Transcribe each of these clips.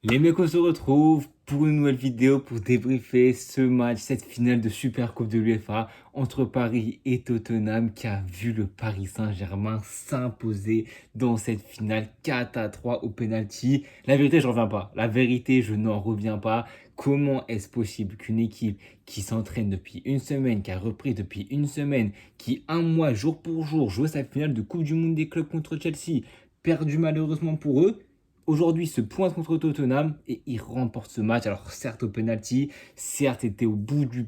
Les mecs, on se retrouve pour une nouvelle vidéo pour débriefer ce match, cette finale de Super Coupe de l'UEFA entre Paris et Tottenham qui a vu le Paris Saint-Germain s'imposer dans cette finale 4-3 au penalty. La vérité, je reviens pas. La vérité, je n'en reviens pas. Comment est-ce possible qu'une équipe qui s'entraîne depuis une semaine, qui a repris depuis une semaine, qui un mois, jour pour jour, jouait sa finale de Coupe du Monde des clubs contre Chelsea, perdu malheureusement pour eux, aujourd'hui se pointe contre Tottenham et il remporte ce match. Alors certes au penalty, certes c'était au bout du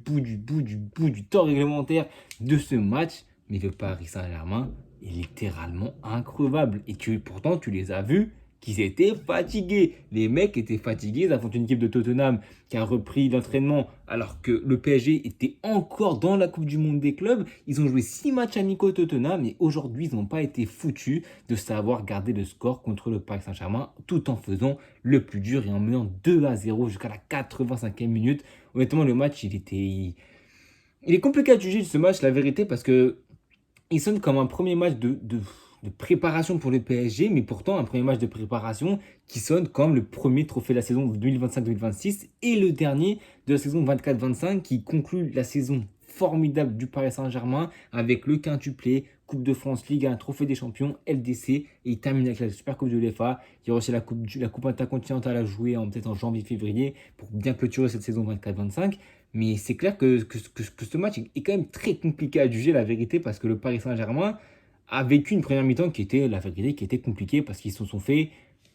temps réglementaire de ce match, mais le Paris Saint-Germain est littéralement increvable. Et pourtant tu les as vus qu'ils étaient fatigués. Les mecs étaient fatigués, ils affrontent une équipe de Tottenham qui a repris l'entraînement alors que le PSG était encore dans la Coupe du Monde des clubs. Ils ont joué 6 matchs amicaux Tottenham et aujourd'hui ils n'ont pas été foutus de savoir garder le score contre le Paris Saint-Germain tout en faisant le plus dur et en menant 2-0 jusqu'à la 85e minute. Honnêtement, le match, il est compliqué à juger ce match, la vérité, parce que il sonne comme un premier match de préparation pour le PSG, mais pourtant un premier match de préparation qui sonne comme le premier trophée de la saison 2025-2026 et le dernier de la saison 24-25 qui conclut la saison formidable du Paris Saint-Germain avec le quintuplé, Coupe de France, Ligue 1, Trophée des Champions, LDC, et il termine avec la Super Coupe de l'UEFA. Il y aura aussi la coupe intercontinentale à jouer peut-être en janvier-février pour bien clôturer cette saison 24-25. Mais c'est clair que ce match est quand même très compliqué à juger, la vérité, parce que le Paris Saint-Germain a vécu une première mi-temps qui était, la vérité, qui était compliquée parce qu'ils se sont fait,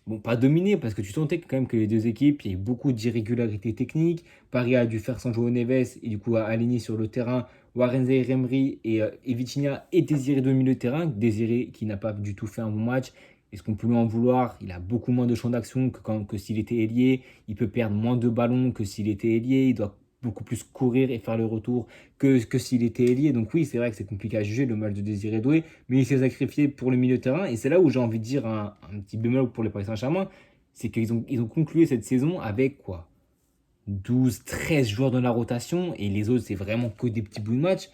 bon, pas dominer, parce que tu sentais quand même que les deux équipes, il y a eu beaucoup d'irrégularités techniques. Paris a dû faire sans jouer Neves et du coup a aligné sur le terrain Warren Zaïre-Emery et Vitinha et Désiré de milieu de terrain. Désiré qui n'a pas du tout fait un bon match. Est-ce qu'on peut lui en vouloir? Il a beaucoup moins de champ d'action que s'il était ailier. Il peut perdre moins de ballons que s'il était ailier. Il doit beaucoup plus courir et faire le retour que s'il était ailier. Donc oui, c'est vrai que c'est compliqué à juger le match de Désiré Doué, mais il s'est sacrifié pour le milieu de terrain. Et c'est là où j'ai envie de dire un petit bémol pour les Paris Saint-Germain, c'est qu'ils ont conclu cette saison avec quoi, 12, 13 joueurs dans la rotation, et les autres, c'est vraiment que des petits bouts de match.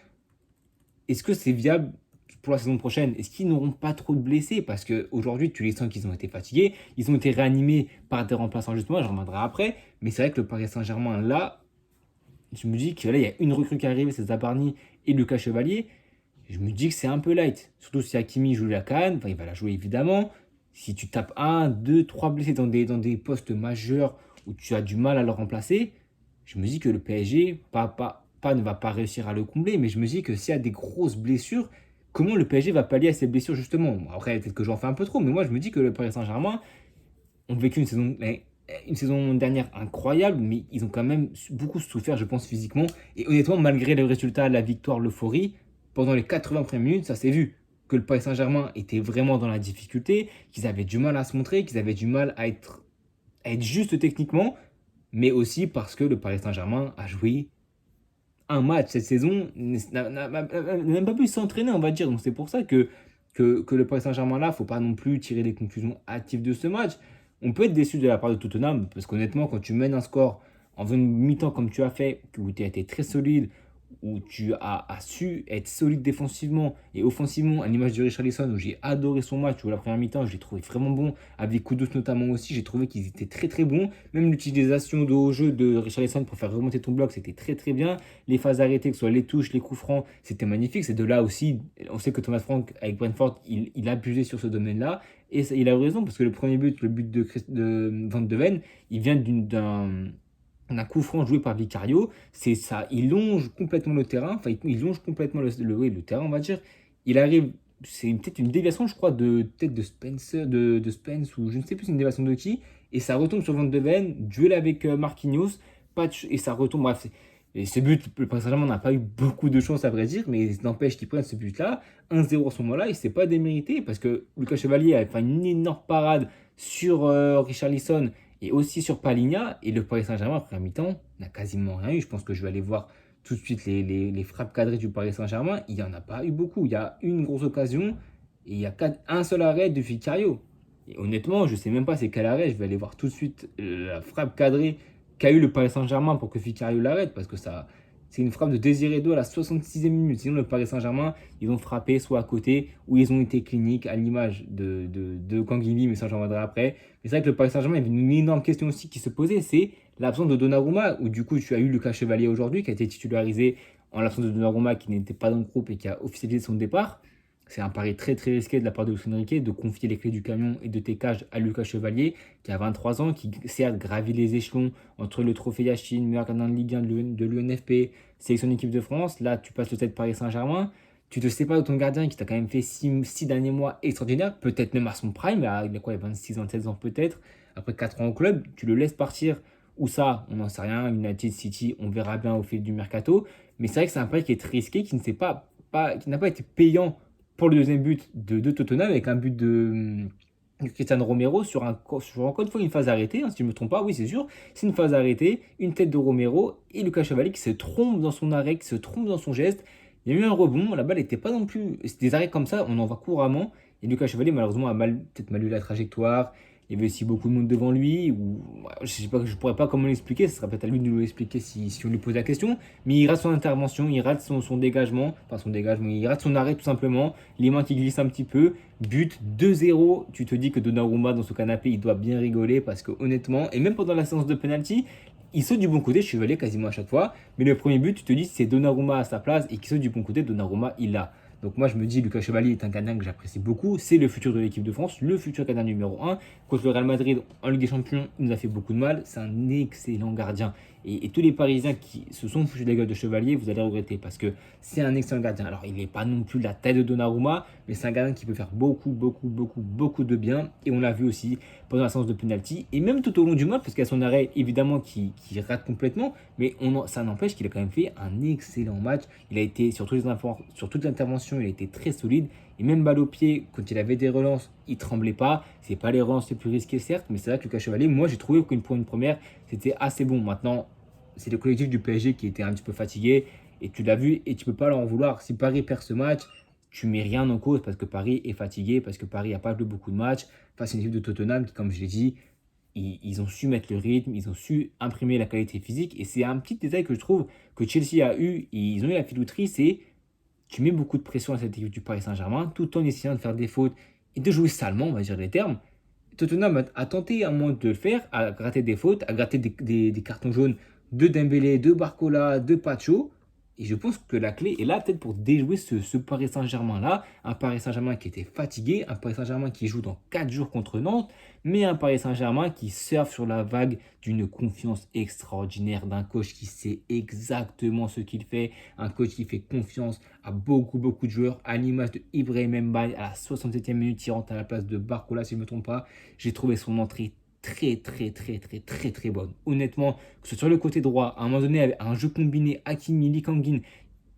Est-ce que c'est viable pour la saison prochaine? Est-ce qu'ils n'auront pas trop de blessés? Parce qu'aujourd'hui, tu les sens qu'ils ont été fatigués. Ils ont été réanimés par des remplaçants, justement, je reviendrai après. Mais c'est vrai que le Paris Saint-Germain, là, je me dis que là, il y a une recrue qui est arrivée, c'est Zabarni et Lucas Chevalier. Je me dis que c'est un peu light. Surtout si Hakimi joue la canne, enfin, il va la jouer évidemment. Si tu tapes un, deux, trois blessés dans des postes majeurs où tu as du mal à le remplacer, je me dis que le PSG, pas ne va pas réussir à le combler, mais je me dis que s'il y a des grosses blessures, comment le PSG va pallier à ces blessures justement? Bon, après, peut-être que j'en fais un peu trop, mais moi je me dis que le Paris Saint-Germain, ont vécu une saison dernière incroyable, mais ils ont quand même beaucoup souffert, je pense, physiquement. Et honnêtement, malgré le résultat, la victoire, l'euphorie, pendant les 80 premières minutes, ça s'est vu que le Paris Saint-Germain était vraiment dans la difficulté, qu'ils avaient du mal à se montrer, qu'ils avaient du mal à être juste techniquement, mais aussi parce que le Paris Saint-Germain a joué un match cette saison, n'a même pas pu s'entraîner, on va dire. Donc c'est pour ça que le Paris Saint-Germain là, faut pas non plus tirer des conclusions hâtives de ce match. On peut être déçu de la part de Tottenham, parce qu'honnêtement, quand tu mènes un score en faisant une mi-temps comme tu as fait, où tu as été très solide, où tu as su être solide défensivement et offensivement, à l'image de Richarlison, où j'ai adoré son match, où la première mi-temps, je l'ai trouvé vraiment bon, avec Kudus notamment aussi, j'ai trouvé qu'ils étaient très très bons. Même l'utilisation de haut-jeu de Richarlison pour faire remonter ton bloc, c'était très très bien. Les phases arrêtées, que ce soit les touches, les coups francs, c'était magnifique. C'est de là aussi, on sait que Thomas Frank, avec Brentford, il a abusé sur ce domaine-là. Et il a eu raison, parce que le premier but, le but de Van de Ven, il vient d'un coup franc joué par Vicario. C'est ça, il longe complètement le terrain, enfin il longe complètement oui, le terrain, on va dire. Il arrive, c'est peut-être une déviation, je crois, peut-être de Spencer, de Spence, ou je ne sais plus, c'est une déviation de qui, et ça retombe sur Van de Ven, duel avec Marquinhos, patch, et ça retombe, bref. Et ce but, le Paris Saint-Germain n'a pas eu beaucoup de chance à vrai dire, mais n'empêche qu'ils prennent ce but-là, 1-0 à ce moment-là, et c'est pas démérité, parce que Lucas Chevalier a fait une énorme parade sur Richarlison, et aussi sur Palinha, et le Paris Saint-Germain, après mi-temps, n'a quasiment rien eu. Je pense que je vais aller voir tout de suite les frappes cadrées du Paris Saint-Germain. Il n'y en a pas eu beaucoup. Il y a une grosse occasion et il y a un seul arrêt de Vicario. Et honnêtement, je ne sais même pas c'est quel arrêt. Je vais aller voir tout de suite la frappe cadrée qu'a eu le Paris Saint-Germain pour que Vicario l'arrête, parce que c'est une frappe de Désiré Doué à la 66e minute. Sinon, le Paris Saint-Germain, ils ont frappé soit à côté ou ils ont été cliniques à l'image de Kangini, mais ça, j'en reviendrai après. Mais c'est vrai que le Paris Saint-Germain, il y avait une énorme question aussi qui se posait, c'est l'absence de Donnarumma, où du coup, tu as eu Lucas Chevalier aujourd'hui, qui a été titularisé en l'absence de Donnarumma, qui n'était pas dans le groupe et qui a officialisé son départ. C'est un pari très très risqué de la part de Luis Enrique de confier les clés du camion et de tes cages à Lucas Chevalier, qui a 23 ans, qui certes gravit les échelons entre le trophée Yachine, meilleur gardien de Ligue 1 de l'UNFP, sélection d'équipe de France. Là, tu passes le tête Paris Saint-Germain. Tu te sépares de ton gardien qui t'a quand même fait 6 derniers mois extraordinaires, peut-être même à son prime, il a quoi, il a 26 ans, 16 ans peut-être, après 4 ans au club, tu le laisses partir. Où ça, on n'en sait rien, United City, on verra bien au fil du mercato. Mais c'est vrai que c'est un pari qui est très risqué, qui n'a pas été payant pour le deuxième but de Tottenham avec un but de Cristiano Romero sur encore une fois une phase arrêtée, hein, si je ne me trompe pas, oui c'est sûr, c'est une phase arrêtée, une tête de Romero et Lucas Chevalier qui se trompe dans son arrêt, qui se trompe dans son geste. Il y a eu un rebond, la balle n'était pas non plus. C'est des arrêts comme ça, on en voit couramment. Et Lucas Chevalier malheureusement a peut-être mal eu la trajectoire. Il y avait aussi beaucoup de monde devant lui. Je sais pas, je pourrais pas comment l'expliquer. Ce serait peut-être à lui de nous l'expliquer si on lui pose la question. Mais il rate son intervention, il rate son dégagement. Enfin son dégagement, il rate son arrêt tout simplement. Les mains qui glissent un petit peu. But 2-0. Tu te dis que Donnarumma dans ce canapé, il doit bien rigoler parce que honnêtement, et même pendant la séance de penalty, il saute du bon côté, Chevalier quasiment à chaque fois. Mais le premier but, tu te dis c'est Donnarumma à sa place et qui saute du bon côté, Donnarumma il l'a. Donc moi je me dis Lucas Chevalier est un gardien que j'apprécie beaucoup, c'est le futur de l'équipe de France, le futur gardien numéro 1. Contre le Real Madrid en Ligue des Champions, il nous a fait beaucoup de mal, c'est un excellent gardien. Et tous les Parisiens qui se sont foutus de la gueule de Chevalier, vous allez regretter parce que c'est un excellent gardien. Alors il n'est pas non plus la taille de Donnarumma, mais c'est un gardien qui peut faire beaucoup de bien. Et on l'a vu aussi pendant la séance de penalty et même tout au long du match, parce qu'il y a son arrêt évidemment qui rate complètement, mais ça n'empêche qu'il a quand même fait un excellent match. Il a été sur toute l'intervention, il a été très solide. Et même balle au pied, quand il avait des relances, il tremblait pas. C'est pas les relances les plus risquées certes, mais c'est vrai que Lucas Chevalier, moi j'ai trouvé que pour une première, c'était assez bon. Maintenant, c'est le collectif du PSG qui était un petit peu fatigué. Et tu l'as vu, et tu peux pas leur en vouloir. Si Paris perd ce match, tu mets rien en cause parce que Paris est fatigué, parce que Paris n'a pas joué beaucoup de matchs face à une équipe de Tottenham qui, comme je l'ai dit, ils ont su mettre le rythme, ils ont su imprimer la qualité physique. Et c'est un petit détail que je trouve que Chelsea a eu, et ils ont eu la filouterie, c'est tu mets beaucoup de pression à cette équipe du Paris Saint-Germain tout en essayant de faire des fautes et de jouer salement, on va dire les termes. Tottenham a tenté à un moment de le faire, à gratter des fautes, à gratter des cartons jaunes de Dembélé, de Barcola, de Pacho. Et je pense que la clé est là peut-être pour déjouer ce Paris Saint-Germain-là. Un Paris Saint-Germain qui était fatigué, un Paris Saint-Germain qui joue dans 4 jours contre Nantes, mais un Paris Saint-Germain qui surfe sur la vague d'une confiance extraordinaire, d'un coach qui sait exactement ce qu'il fait, un coach qui fait confiance à beaucoup de joueurs, à l'image de Ibrahim Mbaye à la 67e minute, il rentre à la place de Barcola si je ne me trompe pas. J'ai trouvé son entrée très bonne. Honnêtement, que ce soit sur le côté droit, à un moment donné, avec un jeu combiné, Hakimi, Lee Kangin,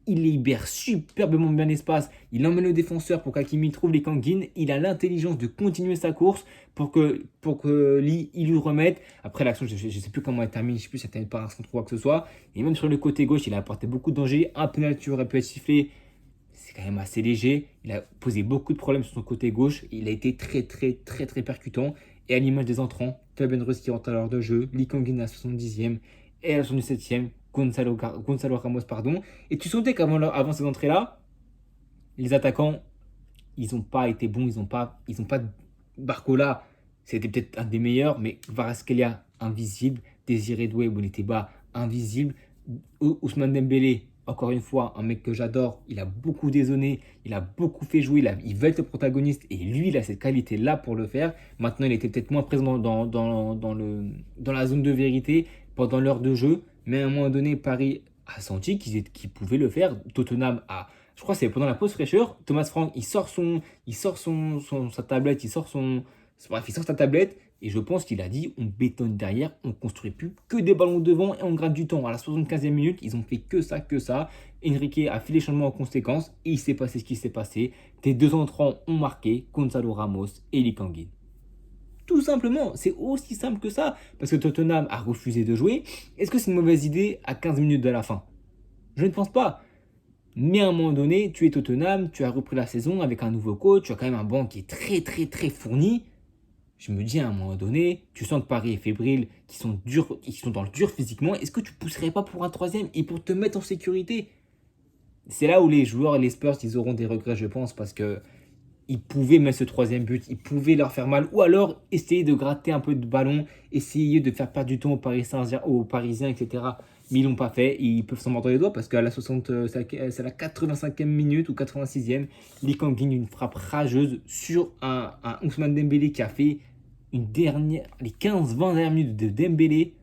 il libère superbement bien l'espace, il emmène le défenseur pour qu'Hakimi trouve les Kangin, il a l'intelligence de continuer sa course pour que Lee, il lui remette. Après l'action, je ne sais plus comment elle termine, je ne sais plus si elle termine par un centre ou quoi que ce soit. Et même sur le côté gauche, il a apporté beaucoup de dangers. Un penalty aurait pu être sifflé, c'est quand même assez léger. Il a posé beaucoup de problèmes sur son côté gauche. Il a été très percutant. Et à l'image des entrants, Fabian Ruiz qui rentre à l'heure de jeu, Lee Kangin à la 70e et à la 77e, Gonzalo Ramos, pardon. Et tu sentais qu'avant ces entrées-là, les attaquants, ils n'ont pas été bons, ils ont pas Barcola, c'était peut-être un des meilleurs, mais Kvaratskhelia, invisible, Désiré Doué, Boniteba, invisible, Ousmane Dembélé, encore une fois, un mec que j'adore, il a beaucoup dézonné, il a beaucoup fait jouer, il veut être le protagoniste et lui, il a cette qualité-là pour le faire. Maintenant, il était peut-être moins présent dans la zone de vérité pendant l'heure de jeu, mais à un moment donné, Paris a senti qu'ils pouvaient le faire. Tottenham a, je crois que c'est pendant la pause fraîcheur, Thomas Frank, sa tablette, bref, il sort sa tablette et je pense qu'il a dit on bétonne derrière, on construit plus que des ballons devant et on gratte du temps. À la 75e minute, ils ont fait que ça. Enrique a fait les changements en conséquence et il s'est passé ce qui s'est passé. Tes deux entrants ont marqué, Gonzalo Ramos et Lee Kangin. Tout simplement, c'est aussi simple que ça. Parce que Tottenham a refusé de jouer. Est-ce que c'est une mauvaise idée à 15 minutes de la fin? Je ne pense pas. Mais à un moment donné, tu es Tottenham, tu as repris la saison avec un nouveau coach, tu as quand même un banc qui est très fourni. je me dis à un moment donné, tu sens que Paris est fébrile, qu'ils sont durs, qu'ils sont dans le dur physiquement. Est-ce que tu pousserais pas pour un troisième et pour te mettre en sécurité? C'est là où les joueurs, les Spurs, ils auront des regrets, je pense, parce que ils pouvaient mettre ce troisième but, ils pouvaient leur faire mal, ou alors essayer de gratter un peu de ballon, essayer de faire perdre du temps aux Parisiens, etc. Mais ils l'ont pas fait, et ils peuvent s'en mordre les doigts parce qu'à la 60, c'est la 85e minute ou 86e, Lee Kang-in une frappe rageuse sur un Ousmane Dembélé qui a fait les 15-20 dernières minutes de Dembélé.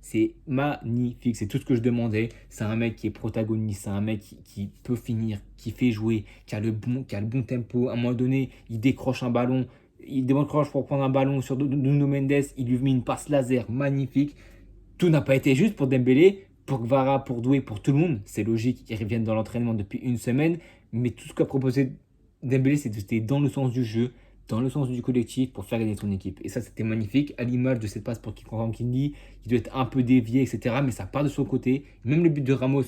C'est magnifique, c'est tout ce que je demandais. C'est un mec qui est protagoniste, c'est un mec qui peut finir, qui fait jouer, qui a le bon tempo. À un moment donné, il décroche un ballon, il décroche pour prendre un ballon sur Nuno Mendes, il lui met une passe laser magnifique. Tout n'a pas été juste pour Dembélé, pour Kvara, pour Doué, pour tout le monde. C'est logique, ils reviennent dans l'entraînement depuis une semaine, mais tout ce qu'a proposé Dembélé, c'était dans le sens du jeu, dans le sens du collectif pour faire gagner ton équipe. Et ça, c'était magnifique, à l'image de cette passe pour Kikran Kindi, qui doit être un peu dévié, etc. Mais ça part de son côté. Même le but de Ramos,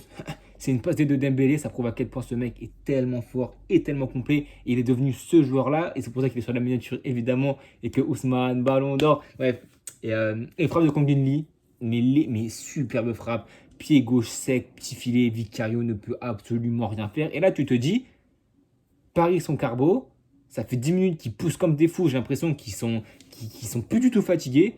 c'est une passe des deux Dembélé, ça prouve à quel point ce mec est tellement fort et tellement complet. Et il est devenu ce joueur-là, et c'est pour ça qu'il est sur la miniature, évidemment, et que Ousmane, Ballon d'Or, bref. Et frappe de Kang Lee, mais superbe frappe, pied gauche sec, petit filet, Vicario ne peut absolument rien faire. Et là, tu te dis, Paris sont carbo, ça fait 10 minutes qu'ils poussent comme des fous, j'ai l'impression qu'ils sont plus du tout fatigués.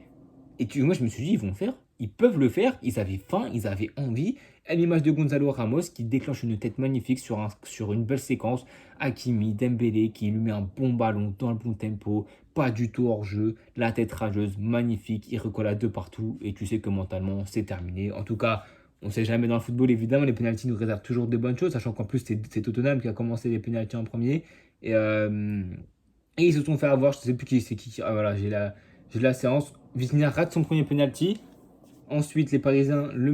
Moi, je me suis dit, ils vont le faire. Ils peuvent le faire. Ils avaient faim, ils avaient envie. À l'image de Gonzalo Ramos qui déclenche une tête magnifique sur une belle séquence. Hakimi, Dembélé qui lui met un bon ballon dans le bon tempo. Pas du tout hors jeu. La tête rageuse, magnifique. Il recolle à deux partout. Et tu sais que mentalement, c'est terminé. En tout cas, on ne sait jamais dans le football. Évidemment, les pénaltys nous réservent toujours de bonnes choses. Sachant qu'en plus, c'est Tottenham qui a commencé les pénaltys en premier. Et, euh, et ils se sont fait avoir. Je ne sais plus qui c'est qui. Ah voilà, j'ai la séance. Vitinha rate son premier penalty. Ensuite, les Parisiens les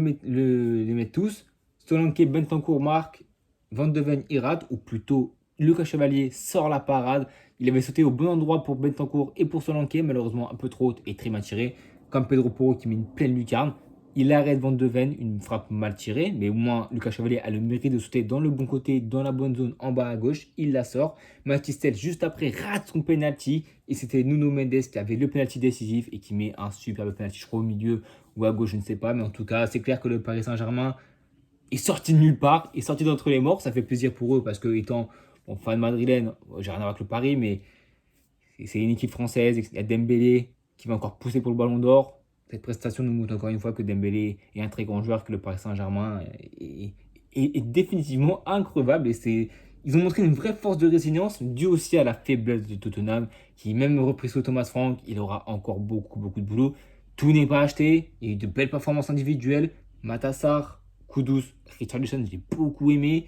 mettent tous. Solanke, Bentancur marque. Van de Ven, il rate. Ou plutôt, Lucas Chevalier sort la parade. Il avait sauté au bon endroit pour Bentancur et pour Solanke. Malheureusement, un peu trop haute et très mal tiré. Comme Pedro Porro qui met une pleine lucarne. Il arrête Van de Ven, une frappe mal tirée. Mais au moins, Lucas Chevalier a le mérite de sauter dans le bon côté, dans la bonne zone, en bas à gauche. Il la sort. Matistel, juste après, rate son penalty. Et c'était Nuno Mendes qui avait le penalty décisif et qui met un superbe penalty, je crois, au milieu ou à gauche, je ne sais pas. Mais en tout cas, c'est clair que le Paris Saint-Germain est sorti de nulle part, est sorti d'entre les morts. Ça fait plaisir pour eux parce que, étant fan madrilène, j'ai rien à voir avec le Paris, mais c'est une équipe française. Il y a Dembélé qui va encore pousser pour le ballon d'or. Cette prestation nous montre encore une fois que Dembélé est un très grand joueur, que le Paris Saint-Germain est définitivement increvable. Ils ont montré une vraie force de résilience due aussi à la faiblesse de Tottenham, qui même repris sous Thomas Frank, il aura encore beaucoup, beaucoup de boulot. Tout n'est pas acheté. Il y a eu de belles performances individuelles. Matassar, Kudus, Richarlison, j'ai beaucoup aimé.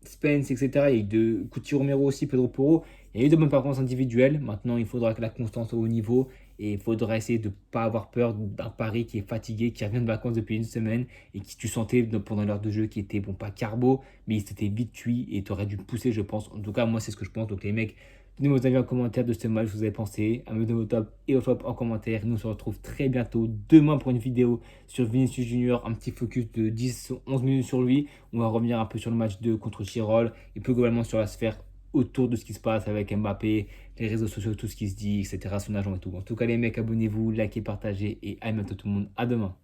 Spence, etc. Il y a eu de Coutinho Romero aussi, Pedro Porro. Il y a eu de bonnes performances individuelles. Maintenant, il faudra que la constance au haut niveau et il faudra essayer de ne pas avoir peur d'un Paris qui est fatigué, qui revient de vacances depuis une semaine et qui tu sentais pendant l'heure de jeu qui était, bon, pas carbo, mais il s'était vite cuit et tu aurais dû le pousser, je pense. En tout cas, moi, c'est ce que je pense. Donc, les mecs, donnez vos avis en commentaire de ce match, vous avez pensé. À me donner vos tops et vos flops en commentaire. Nous, on se retrouve très bientôt demain pour une vidéo sur Vinicius Junior, un petit focus de 10-11 minutes sur lui. On va revenir un peu sur le match 2 contre Chirol et plus globalement sur la sphère autour de ce qui se passe avec Mbappé, les réseaux sociaux, tout ce qui se dit, etc. Son agent et tout. En tout cas, les mecs, abonnez-vous, likez, partagez et à bientôt tout le monde. À demain.